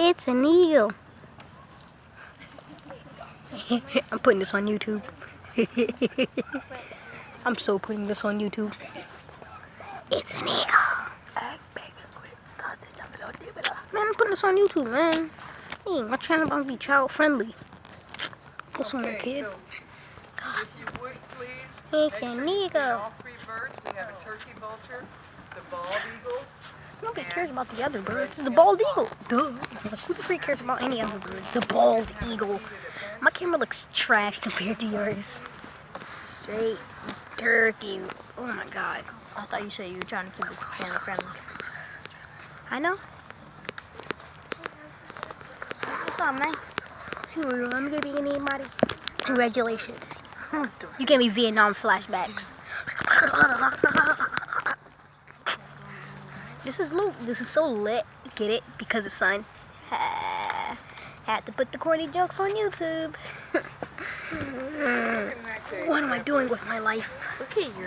It's an eagle. I'm putting this on YouTube. I'm so putting this on YouTube. It's an eagle. Man, I'm putting this on YouTube, man. Hey, my channel about to be child friendly. What's on there, kid? It's an eagle. All three birds. We have a turkey vulture, the bald eagle. Nobody cares about the other birds. It's the bald eagle. Duh. Who the freak cares about any other birds? The bald eagle. My camera looks trash compared to yours. Straight turkey. Oh my god. I thought you said you were trying to keep it family friendly. I know. What's up, man? I'm gonna be anybody. Congratulations. You gave me Vietnam flashbacks. This is loot. This is so lit. Get it? Because the sun. Had to put the corny jokes on YouTube. What am I doing with my life? Look at your